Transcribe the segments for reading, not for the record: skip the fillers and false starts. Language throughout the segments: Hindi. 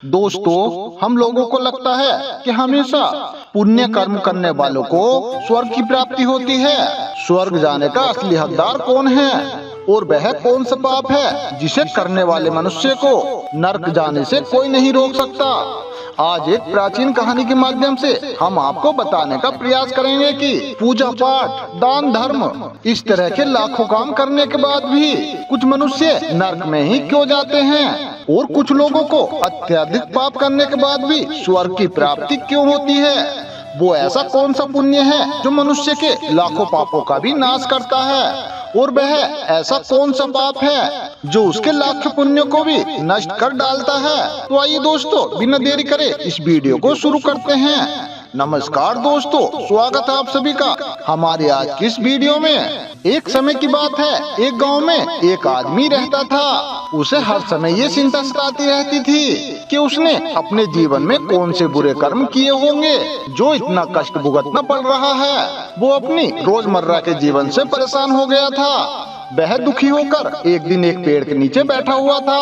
दोस्तों, हम लोगों को लगता है कि हमेशा पुण्य कर्म करने वालों को स्वर्ग की प्राप्ति होती है। स्वर्ग जाने का असली हकदार कौन है और वह कौन सा पाप है जिसे करने वाले मनुष्य को नरक जाने से कोई नहीं रोक सकता। आज एक प्राचीन कहानी के माध्यम से हम आपको बताने का प्रयास करेंगे कि पूजा पाठ, दान धर्म, इस तरह के लाखों काम करने के बाद भी कुछ मनुष्य नरक में ही क्यों जाते हैं और कुछ लोगों को अत्यधिक पाप करने के बाद भी स्वर्ग की प्राप्ति क्यों होती है। वो ऐसा कौन सा पुण्य है जो मनुष्य के लाखों पापों का भी नाश करता है और वह ऐसा कौन सा पाप है जो उसके लाखों पुण्यों को भी नष्ट कर डालता है। तो आइए दोस्तों, बिना देरी करे इस वीडियो को शुरू करते हैं। नमस्कार दोस्तों, स्वागत है आप सभी का हमारे आज की इस वीडियो में। एक समय की बात है, एक गांव में एक आदमी रहता था। उसे हर समय ये चिंता सताती रहती थी कि उसने अपने जीवन में कौन से बुरे कर्म किए होंगे जो इतना कष्ट भुगतना पड़ रहा है। वो अपनी रोजमर्रा के जीवन से परेशान हो गया था। वह दुखी होकर एक दिन एक पेड़ के नीचे बैठा हुआ था।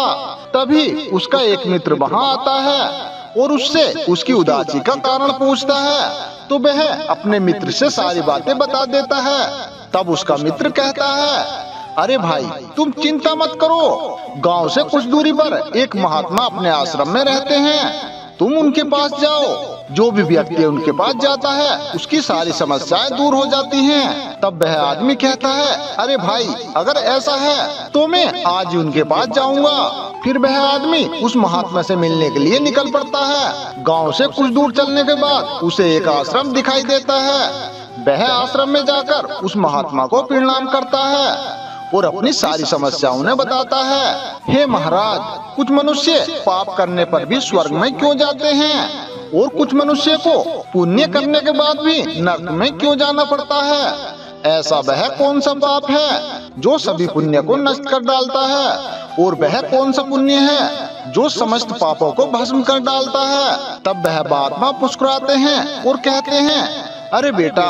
तभी उसका एक मित्र वहाँ आता है और उससे उसकी उदासी का कारण पूछता है। तो वह अपने मित्र से सारी बातें बता देता है। तब उसका मित्र कहता है, अरे भाई, तुम चिंता मत करो, गांव से कुछ दूरी पर एक महात्मा अपने आश्रम में रहते हैं, तुम उनके पास जाओ। जो भी व्यक्ति उनके पास जाता है उसकी सारी समस्याएं दूर हो जाती हैं। तब वह आदमी कहता है, अरे भाई, अगर ऐसा है तो मैं आज ही उनके पास जाऊंगा। फिर वह आदमी उस महात्मा से मिलने के लिए निकल पड़ता है। गांव से कुछ दूर चलने के बाद उसे एक आश्रम दिखाई देता है। वह आश्रम में जाकर उस महात्मा को प्रणाम करता है और अपनी सारी समस्याओं ने बताता है। हे महाराज, कुछ मनुष्य पाप करने पर भी स्वर्ग में क्यों जाते हैं और कुछ मनुष्य को पुण्य करने के बाद भी नरक में क्यों जाना पड़ता है। ऐसा वह कौन सा पाप है जो सभी पुण्य को नष्ट कर डालता है और वह कौन सा पुण्य है जो समस्त पापों को भस्म कर डालता है। तब वह महात्मा मुस्कुराते हैं और कहते हैं, अरे बेटा,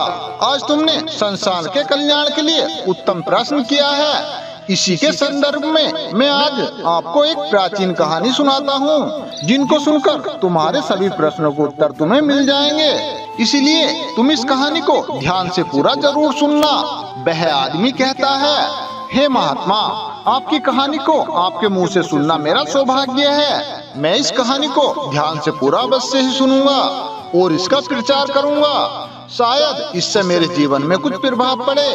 आज तुमने संसार के कल्याण के लिए उत्तम प्रश्न किया है। इसी के संदर्भ में मैं आज आपको एक प्राचीन कहानी सुनाता हूँ, जिनको सुनकर तुम्हारे सभी प्रश्नों के उत्तर तुम्हें मिल जाएंगे। इसीलिए तुम इस कहानी को ध्यान से पूरा जरूर सुनना। वह आदमी कहता है, हे महात्मा, आपकी कहानी को आपके मुंह से सुनना मेरा सौभाग्य है। मैं इस कहानी को ध्यान से पूरा अवश्य ही सुनूंगा और इसका प्रचार करूंगा। शायद इससे मेरे जीवन में कुछ प्रभाव पड़े।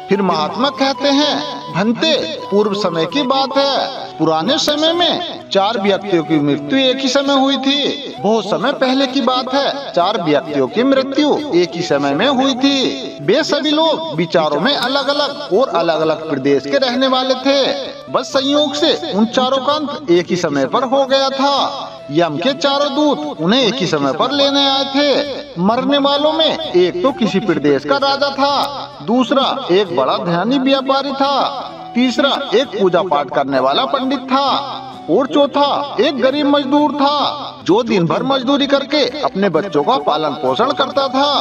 फिर महात्मा कहते हैं, भंते, पूर्व समय की बात है। पुराने समय में 4 व्यक्तियों की मृत्यु एक ही समय हुई थी। बहुत समय पहले की बात है, 4 व्यक्तियों की मृत्यु एक ही समय में हुई थी। वे सभी लोग विचारों में अलग अलग और अलग अलग प्रदेश के रहने वाले थे। बस संयोग से उन चारों का अंत एक ही समय पर हो गया था। यम के चारों दूत उन्हें एक ही समय पर लेने आए थे। मरने वालों में एक तो किसी प्रदेश का राजा था, दूसरा एक बड़ा धनी व्यापारी था, तीसरा एक पूजा पाठ करने वाला पंडित था और चौथा एक गरीब मजदूर था जो दिन भर मजदूरी करके अपने बच्चों का पालन पोषण करता था।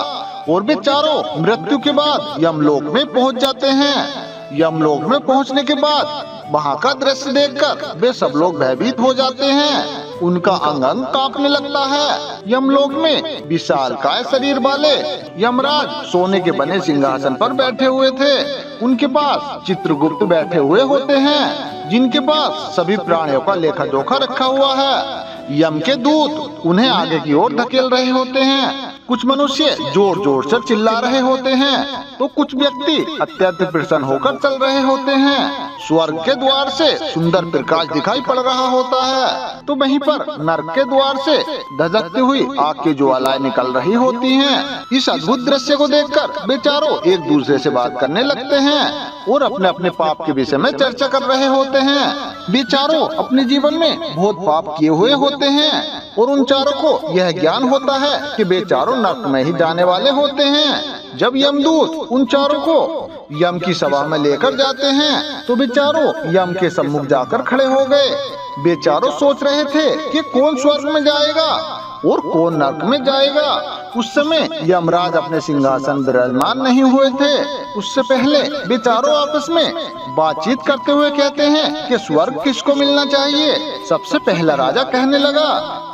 और वे चारों मृत्यु के बाद यमलोक में पहुंच जाते हैं। यमलोक में पहुंचने के बाद वहां का दृश्य देखकर वे सब लोग भयभीत हो जाते हैं। उनका अंग अंग कांपने लगता है। यमलोक में विशालकाय शरीर वाले यमराज सोने के बने सिंहासन पर बैठे हुए थे। उनके पास चित्रगुप्त बैठे हुए होते हैं, जिनके पास सभी प्राणियों का लेखा जोखा रखा हुआ है। यम के दूत उन्हें आगे की ओर धकेल रहे होते हैं। कुछ मनुष्य जोर जोर से चिल्ला रहे होते हैं तो कुछ व्यक्ति अत्यंत प्रसन्न होकर चल रहे होते हैं। स्वर्ग के द्वार से सुंदर प्रकाश दिखाई पड़ रहा होता है तो वहीं पर नरक के द्वार से धधकती हुई आग की ज्वालाएं निकल रही होती हैं। इस अद्भुत दृश्य को देखकर बेचारों एक दूसरे से बात करने लगते हैं और अपने अपने पाप के विषय में चर्चा कर रहे होते हैं। बेचारों अपने जीवन में बहुत पाप किए हुए होते हैं और उन चारों को यह ज्ञान होता है कि बेचारों नरक में ही जाने वाले होते हैं। जब यमदूत उन चारों को यम की सभा में लेकर जाते हैं तो बेचारों यम के सम्मुख जाकर खड़े हो गए। बेचारों सोच रहे थे कि कौन स्वर्ग में जाएगा और कौन नरक में जाएगा। उस समय यमराज अपने सिंहासन विराजमान नहीं हुए थे। उससे पहले वे चारों आपस में बातचीत करते हुए कहते हैं कि स्वर्ग किसको मिलना चाहिए। सबसे पहला राजा कहने लगा,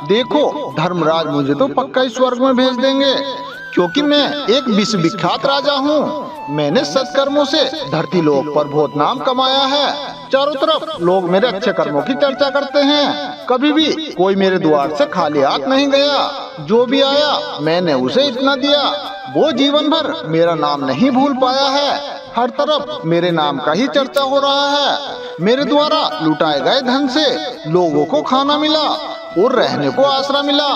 देखो धर्मराज, मुझे तो पक्का ही स्वर्ग में भेज देंगे, क्योंकि मैं एक विश्वविख्यात राजा हूँ। मैंने सत्कर्मों से धरती लोक पर बहुत नाम कमाया है। चारों तरफ लोग मेरे अच्छे कर्मों की चर्चा करते हैं। कभी भी कोई मेरे द्वार से खाली हाथ नहीं गया। जो भी आया मैंने उसे इतना दिया, वो जीवन भर मेरा नाम नहीं भूल पाया है। हर तरफ मेरे नाम का ही चर्चा हो रहा है। मेरे द्वारा लुटाए गए धन से लोगों को खाना मिला और रहने को आसरा मिला।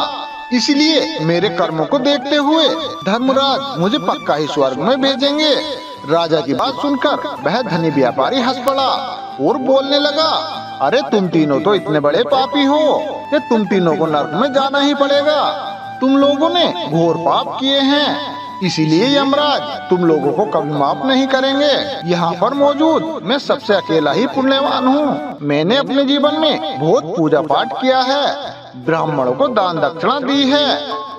इसलिए मेरे कर्मों को देखते हुए धर्मराज मुझे पक्का ही स्वर्ग में भेजेंगे। राजा की बात सुनकर वह धनी व्यापारी हंस पड़ा और बोलने लगा, अरे तुम तीनों तो इतने बड़े पापी हो कि तुम तीनों को नरक में जाना ही पड़ेगा। तुम लोगों ने घोर पाप किए हैं, इसीलिए यमराज तुम लोगों को कभी माफ नहीं करेंगे। यहाँ पर मौजूद मैं सबसे अकेला ही पुण्यवान हूँ। मैंने अपने जीवन में बहुत पूजा पाठ किया है, ब्राह्मणों को दान दक्षिणा दी है।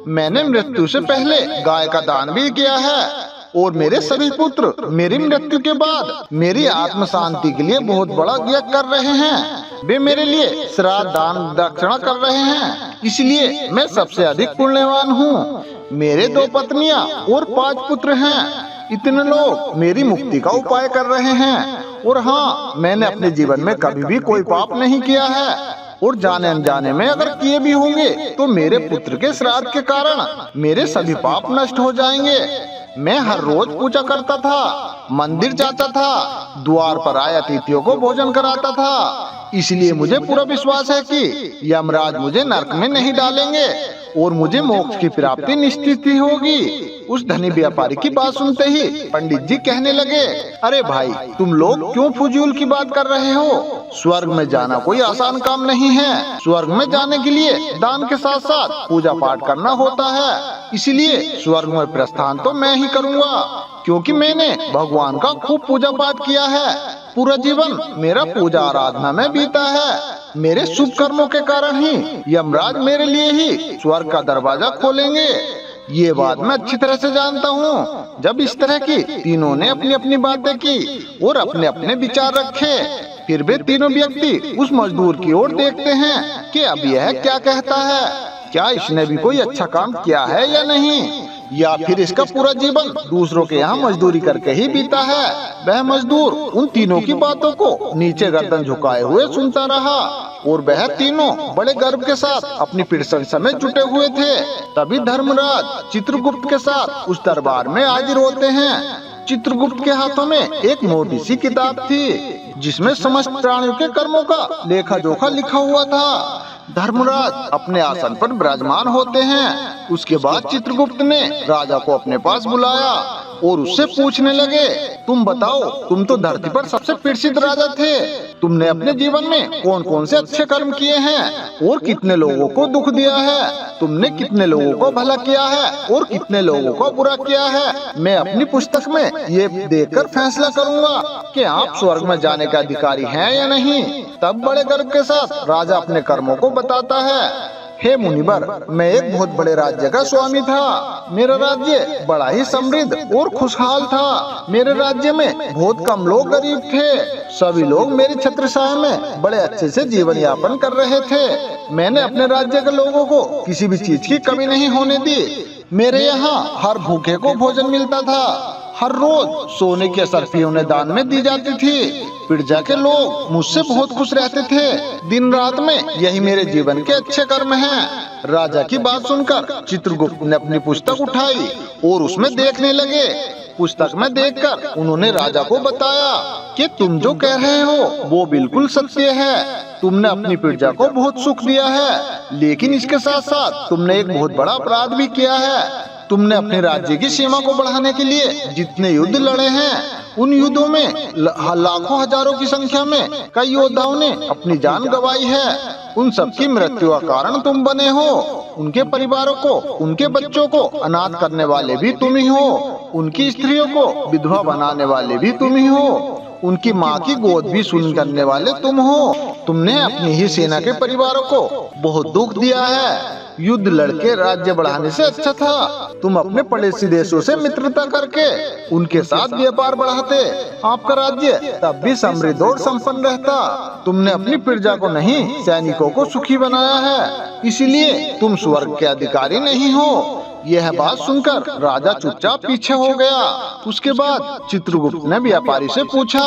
मैंने मृत्यु से पहले गाय का दान भी किया है और मेरे सभी पुत्र मेरी मृत्यु के बाद मेरी आत्म शांति के लिए बहुत बड़ा यज्ञ कर रहे हैं। वे मेरे लिए श्राद्ध दान दक्षिणा कर रहे हैं, इसलिए मैं सबसे अधिक पुण्यवान हूँ। मेरे 2 पत्नियां और 5 पुत्र हैं। इतने लोग मेरी मुक्ति का उपाय कर रहे हैं। और हाँ, मैंने अपने जीवन में कभी भी कोई पाप नहीं किया है, और जाने अनजाने में अगर किए भी होंगे तो मेरे पुत्र के श्राद्ध के कारण मेरे सभी पाप नष्ट हो जाएंगे। मैं हर रोज पूजा करता था, मंदिर जाता था, द्वार पर आए अतिथियों को भोजन कराता था। इसलिए मुझे पूरा विश्वास है कि यमराज मुझे नरक में नहीं डालेंगे और मुझे मोक्ष की प्राप्ति निश्चित ही होगी। उस धनी व्यापारी की बात सुनते ही पंडित जी कहने लगे, अरे भाई, तुम लोग क्यों फजूल की बात कर रहे हो। स्वर्ग में जाना कोई आसान काम नहीं है। स्वर्ग में जाने के लिए दान के साथ साथ पूजा पाठ करना होता है। इसलिए स्वर्ग में प्रस्थान तो मैं ही करूँगा, क्योंकि मैंने भगवान का खूब पूजा पाठ किया है। पूरा जीवन मेरा पूजा आराधना में बीता है। मेरे शुभ कर्मों के कारण ही यमराज मेरे लिए ही स्वर्ग का दरवाजा खोलेंगे। ये बात मैं अच्छी तरह से जानता हूँ। जब इस तरह की तीनों ने अपनी अपनी बातें की और अपने अपने विचार रखे, फिर वे तीनों व्यक्ति उस मजदूर की ओर देखते हैं कि अब यह क्या कहता है। क्या इसने भी कोई अच्छा काम किया है या नहीं, या फिर इसका पूरा जीवन दूसरों के यहाँ मजदूरी करके ही बीता है। वह मजदूर उन तीनों की बातों को नीचे गर्दन झुकाए हुए सुनता रहा और वह तीनों बड़े गर्व के साथ अपनी प्रशंसा में जुटे हुए थे। तभी धर्मराज चित्रगुप्त के साथ उस दरबार में हाजिर होते हैं। चित्रगुप्त के हाथों में एक मोटी सी किताब थी, जिसमें समस्त प्राणियों के कर्मों का लेखा जोखा लिखा हुआ था। धर्मराज अपने आसन पर विराजमान होते हैं। उसके बाद चित्रगुप्त ने राजा को अपने पास बुलाया और उससे पूछने लगे, तुम बताओ, तुम तो धरती पर सबसे प्रसिद्ध राजा थे। तुमने अपने जीवन में कौन कौन से अच्छे कर्म किए हैं और कितने लोगों को दुख दिया है। तुमने कितने लोगों को भला किया है और कितने लोगों को बुरा किया है। मैं अपनी पुस्तक में ये देखकर फैसला करूंगा कि आप स्वर्ग में जाने का अधिकारी हैं या नहीं। तब बड़े गर्व के साथ राजा अपने कर्मों को बताता है। हे मुनिवर, मैं एक बहुत बड़े राज्य का स्वामी था। मेरा राज्य बड़ा ही समृद्ध और खुशहाल था। मेरे राज्य में बहुत कम लोग गरीब थे। सभी लोग मेरी छत्रछाया में बड़े अच्छे से जीवन यापन कर रहे थे। मैंने अपने राज्य के लोगों को किसी भी चीज की कमी नहीं होने दी। मेरे यहाँ हर भूखे को भोजन मिलता था। हर रोज सोने की असरफी उन्हें दान में दी जाती थी। प्रजा के लोग मुझसे बहुत खुश रहते थे। दिन रात में यही मेरे जीवन के अच्छे कर्म हैं। राजा की बात सुनकर चित्रगुप्त ने अपनी पुस्तक उठाई और उसमें देखने लगे। पुस्तक में देखकर उन्होंने राजा को बताया कि तुम जो कह रहे हो वो बिल्कुल सत्य है। तुमने अपनी प्रजा को बहुत सुख दिया है, लेकिन इसके साथ साथ तुमने एक बहुत बड़ा अपराध भी किया है। तुमने अपने राज्य की सीमा को बढ़ाने के लिए जितने युद्ध लड़े हैं, उन युद्धों में लाखों हजारों की संख्या में कई योद्धाओं ने अपनी जान गंवाई है। उन सबकी मृत्यु का कारण तुम बने हो। उनके परिवारों को, उनके बच्चों को अनाथ करने वाले भी तुम ही हो। उनकी स्त्रियों को विधवा बनाने वाले भी तुम ही हो। उनकी माँ की गोद भी सुन करने वाले तुम हो। तुमने अपनी ही सेना के परिवारों को बहुत दुख दिया है। युद्ध लड़के राज्य बढ़ाने से अच्छा था तुम अपने पड़ोसी देशों से मित्रता करके उनके साथ व्यापार बढ़ाते, आपका राज्य तब भी समृद्ध और संपन्न रहता। तुमने अपनी प्रजा को नहीं, सैनिकों को सुखी बनाया है, इसीलिए तुम स्वर्ग के अधिकारी नहीं हो। यह बात सुनकर राजा चुपचाप पीछे हो गया। उसके बाद चित्रगुप्त ने व्यापारी से पूछा,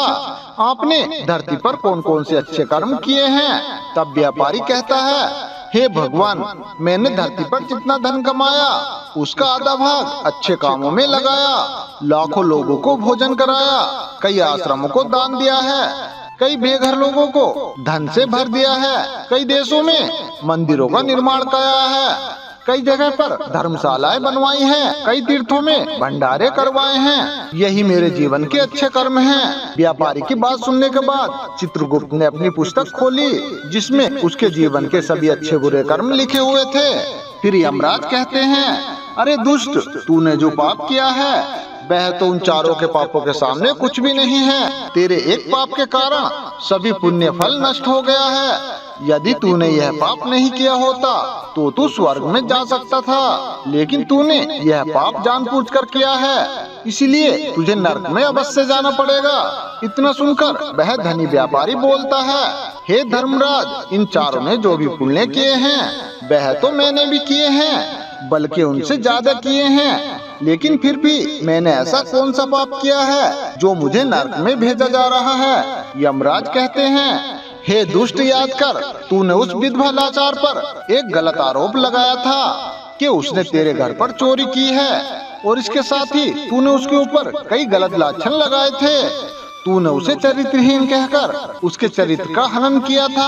आपने धरती पर कौन कौन से अच्छे कर्म किए हैं? तब व्यापारी कहता है, हे भगवान, मैंने धरती पर जितना धन कमाया उसका आधा भाग अच्छे कामों में लगाया। लाखों लोगों को भोजन कराया, कई आश्रमों को दान दिया है, कई बेघर लोगों को धन से भर दिया है, कई देशों में मंदिरों का निर्माण कराया है, कई जगह पर धर्मशालाएं बनवाई हैं, कई तीर्थों में भंडारे करवाए हैं। यही मेरे जीवन के अच्छे कर्म हैं। व्यापारी की बात सुनने के बाद चित्रगुप्त ने अपनी पुस्तक खोली जिसमें उसके जीवन के सभी अच्छे बुरे कर्म लिखे हुए थे। फिर यमराज कहते हैं, अरे दुष्ट, तूने जो पाप किया है वह तो उन चारों के पापों के सामने कुछ भी नहीं है। तेरे एक पाप के कारण सभी पुण्य फल नष्ट हो गया है। यदि तूने यह पाप नहीं किया होता तो तू स्वर्ग में जा सकता था, लेकिन तूने यह पाप जानबूझकर किया है, इसलिए तुझे नरक में अवश्य जाना पड़ेगा। इतना सुनकर वह धनी व्यापारी बोलता है, हे धर्मराज, इन चारों ने जो भी पुण्य किए हैं वह तो मैंने भी किए हैं, बल्कि उनसे ज्यादा किए हैं, लेकिन फिर भी मैंने ऐसा कौन सा पाप किया है जो मुझे नरक में भेजा जा रहा है? यमराज कहते हैं, हे दुष्ट, याद कर, तूने उस विधवा लाचार पर एक गलत आरोप लगाया था कि उसने तेरे घर पर चोरी की है, और इसके साथ ही तूने उसके ऊपर कई गलत लाछन लगाए थे। तूने उसे चरित्रहीन कहकर उसके चरित्र का हनन किया था,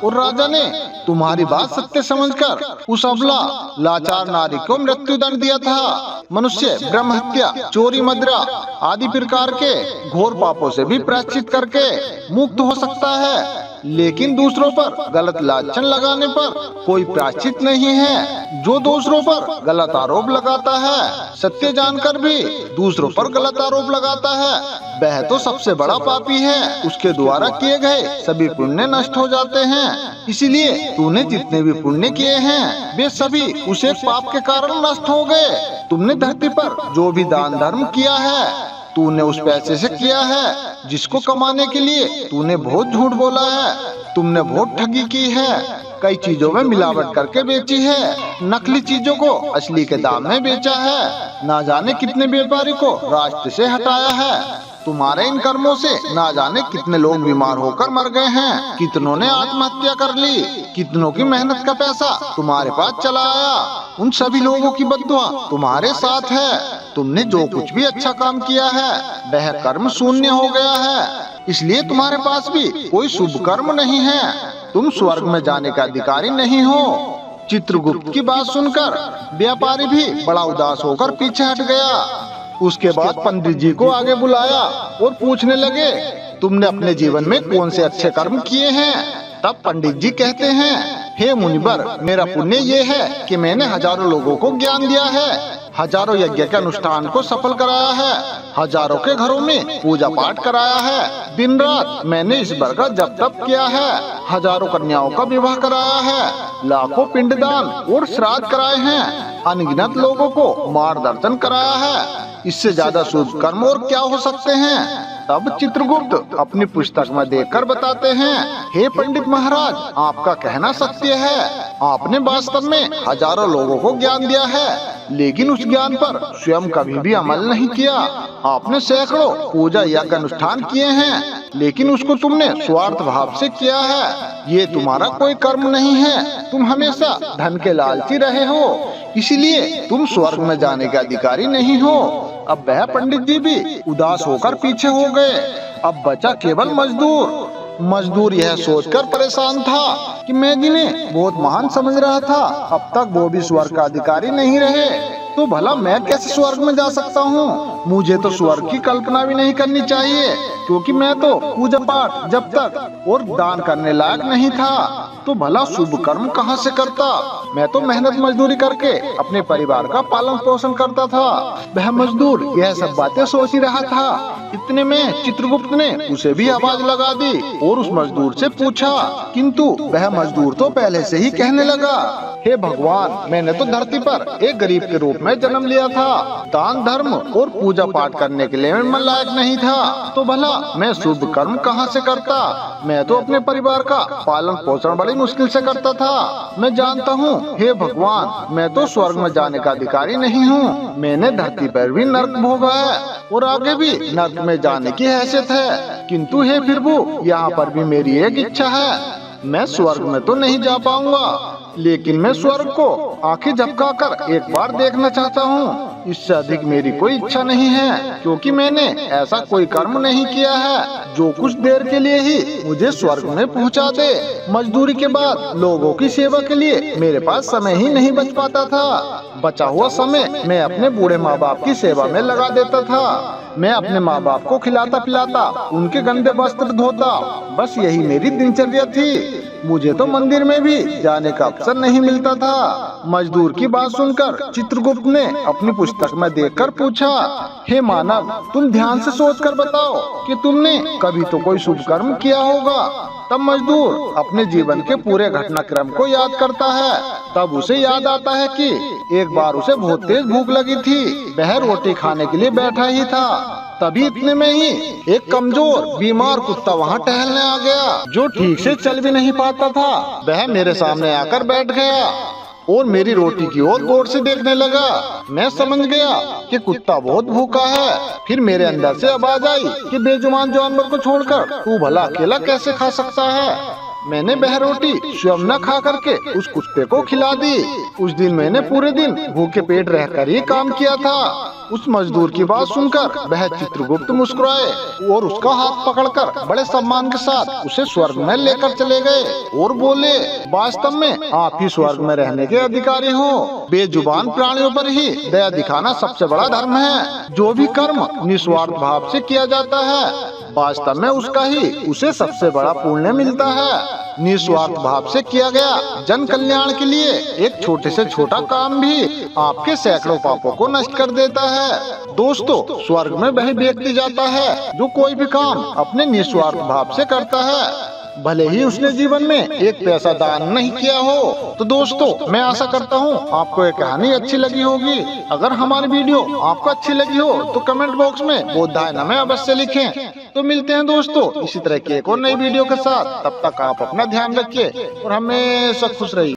और राजा ने तुम्हारी बात सत्य समझकर उस अबला लाचार नारी को मृत्यु दंड दिया था। मनुष्य ब्रह्म हत्या, चोरी, मदिरा आदि प्रकार के घोर पापों से भी प्रायश्चित करके मुक्त हो सकता है, लेकिन दूसरों पर गलत लाछन लगाने पर कोई प्रायश्चित नहीं है। जो दूसरों पर गलत आरोप लगाता है, सत्य जानकर भी दूसरों पर गलत आरोप लगाता है, वह तो सबसे बड़ा पापी है। उसके द्वारा किए गए सभी पुण्य नष्ट हो जाते हैं। इसीलिए तूने जितने भी पुण्य किए हैं वे सभी उस एक पाप के कारण नष्ट हो गए। तुमने धरती पर जो भी दान धर्म किया है तूने उस पैसे से किया है जिसको कमाने के लिए तूने बहुत झूठ बोला है। तुमने बहुत ठगी की है, कई चीजों में मिलावट करके बेची है, नकली चीजों को असली के दाम में बेचा है, ना जाने कितने व्यापारी को रास्ते से हटाया है। तुम्हारे इन कर्मों से ना जाने कितने लोग बीमार होकर मर गए हैं, कितनों ने आत्महत्या कर ली, कितनों की मेहनत का पैसा तुम्हारे पास चला आया। उन सभी लोगों की बद्दुआ तुम्हारे साथ है। तुमने जो कुछ भी अच्छा काम किया है वह कर्म शून्य हो गया है, इसलिए तुम्हारे पास भी कोई शुभ कर्म नहीं है। तुम स्वर्ग में जाने का अधिकारी नहीं हो। चित्रगुप्त की बात सुनकर व्यापारी भी बड़ा उदास होकर पीछे हट गया। उसके बाद पंडित जी को आगे बुलाया और पूछने लगे, तुमने अपने जीवन में कौन से अच्छे कर्म किए हैं? तब पंडित जी कहते हैं, हे मुनिवर, मेरा पुण्य ये है कि मैंने हजारों लोगों को ज्ञान दिया है, हजारों यज्ञ के अनुष्ठान को सफल कराया है, हजारों के घरों में पूजा पाठ कराया है, दिन रात मैंने इस वर का जप तप किया है, हजारों कन्याओं का विवाह कराया है, लाखों पिंडदान और श्राद्ध कराए हैं, अनगिनत लोगों को मार्गदर्शन कराया है। इससे ज्यादा शुभ कर्म और क्या हो सकते हैं? तब चित्रगुप्त अपनी पुस्तक में देखकर बताते हैं, हे पंडित महाराज, आपका कहना सत्य है। आपने वास्तव में हजारों लोगों को ज्ञान दिया है, लेकिन उस ज्ञान पर स्वयं कभी भी अमल नहीं किया। आपने सैकड़ों पूजा यज्ञ अनुष्ठान किए हैं, लेकिन उसको तुमने स्वार्थ भाव से किया है। ये तुम्हारा कोई कर्म नहीं है। तुम हमेशा धन के लालची रहे हो, इसीलिए तुम स्वर्ग में जाने के अधिकारी नहीं हो। अब वह पंडित जी भी उदास होकर पीछे हो गए। अब बचा केवल मजदूर यह सोचकर परेशान था कि मैं जिन्हें बहुत महान समझ रहा था अब तक वो भी स्वर्ग का अधिकारी नहीं रहे, तो भला मैं कैसे स्वर्ग में जा सकता हूँ? मुझे तो स्वर्ग की कल्पना भी नहीं करनी चाहिए, क्योंकि मैं तो पूजा पाठ जब तक और दान करने लायक नहीं था, तो भला शुभ कर्म कहाँ से करता? मैं तो मेहनत मजदूरी करके अपने परिवार का पालन पोषण करता था। वह मजदूर यह सब बातें सोच ही रहा था। इतने में चित्रगुप्त ने उसे भी आवाज लगा दी और उस मजदूर से पूछा, किंतु वह मजदूर तो पहले से ही कहने लगा, हे भगवान, मैंने तो धरती पर एक गरीब के रूप में जन्म लिया था। दान धर्म और पूजा पाठ करने के लिए मैं लायक नहीं था, तो भला मैं शुभ कर्म कहाँ से करता। मैं तो अपने परिवार का पालन पोषण बड़ी मुश्किल से करता था। मैं जानता हूँ हे भगवान, मैं तो स्वर्ग में जाने का अधिकारी नहीं हूँ। मैंने धरती पर भी नर्क भोगा है और आगे भी नर्क में जाने की हैसियत है, किंतु हे प्रभु, यहाँ पर भी मेरी एक इच्छा है। मैं स्वर्ग में तो नहीं जा पाऊंगा, लेकिन मैं स्वर्ग को आंखें झपकाकर एक बार देखना चाहता हूँ। इससे अधिक मेरी कोई इच्छा नहीं है, क्योंकि मैंने ऐसा कोई कर्म नहीं किया है जो कुछ देर के लिए ही मुझे स्वर्ग में पहुँचा दे। मजदूरी के बाद लोगों की सेवा के लिए मेरे पास समय ही नहीं बच पाता था। बचा हुआ समय मैं अपने बूढ़े माँ बाप की सेवा में लगा देता था। मैं अपने माँ बाप को खिलाता पिलाता, उनके गंदे वस्त्र धोता, बस यही मेरी दिनचर्या थी। मुझे तो मंदिर में भी जाने का अवसर नहीं मिलता था। मजदूर की बात सुनकर चित्रगुप्त ने अपनी पुस्तक में देखकर पूछा, हे मानव, तुम ध्यान से सोचकर बताओ कि तुमने कभी तो कोई शुभ कर्म किया होगा। तब मजदूर अपने जीवन के पूरे घटनाक्रम को याद करता है। तब उसे याद आता है कि एक बार उसे बहुत तेज भूख लगी थी। वह रोटी खाने के लिए बैठा ही था, तभी इतने में ही एक कमजोर बीमार कुत्ता वहाँ टहलने आ गया, जो ठीक से चल भी नहीं पाता था। वह मेरे सामने आकर बैठ गया और मेरी रोटी की ओर गौर से देखने लगा। मैं समझ गया कि कुत्ता बहुत भूखा है। फिर मेरे अंदर से आवाज आई कि बेजुबान जानवर को छोड़कर तू भला अकेला कैसे खा सकता है। मैंने वह रोटी स्वयं न खा करके उस कुत्ते को खिला दी। उस दिन मैंने पूरे दिन भूखे पेट रहकर ही काम किया था। उस मजदूर की बात सुनकर वह चित्रगुप्त मुस्कुराए और उसका हाथ पकड़कर बड़े सम्मान के साथ उसे स्वर्ग में लेकर चले गए और बोले, वास्तव में आप ही स्वर्ग में रहने के अधिकारी हो। बेजुबान प्राणियों पर ही दया दिखाना सबसे बड़ा धर्म है। जो भी कर्म निस्वार्थ भाव से किया जाता है, वास्तव में उसका ही उसे सबसे बड़ा पुण्य मिलता है। निस्वार्थ भाव से किया गया जन कल्याण के लिए एक छोटे से छोटा काम भी आपके सैकड़ों पापों को नष्ट कर देता है। दोस्तों, स्वर्ग में वही व्यक्ति जाता है जो कोई भी काम अपने निस्वार्थ भाव से करता है, भले ही उसने जीवन में एक पैसा दान नहीं किया हो। तो दोस्तों, मैं आशा करता हूँ आपको ये कहानी अच्छी लगी होगी। अगर हमारी वीडियो आपको अच्छी लगी हो तो कमेंट बॉक्स में बोधाय नमः अवश्य लिखें। तो मिलते हैं दोस्तों इसी तरह की एक और नई वीडियो के साथ। तब तक आप अपना ध्यान रखिए और हमेशा खुश रहिए।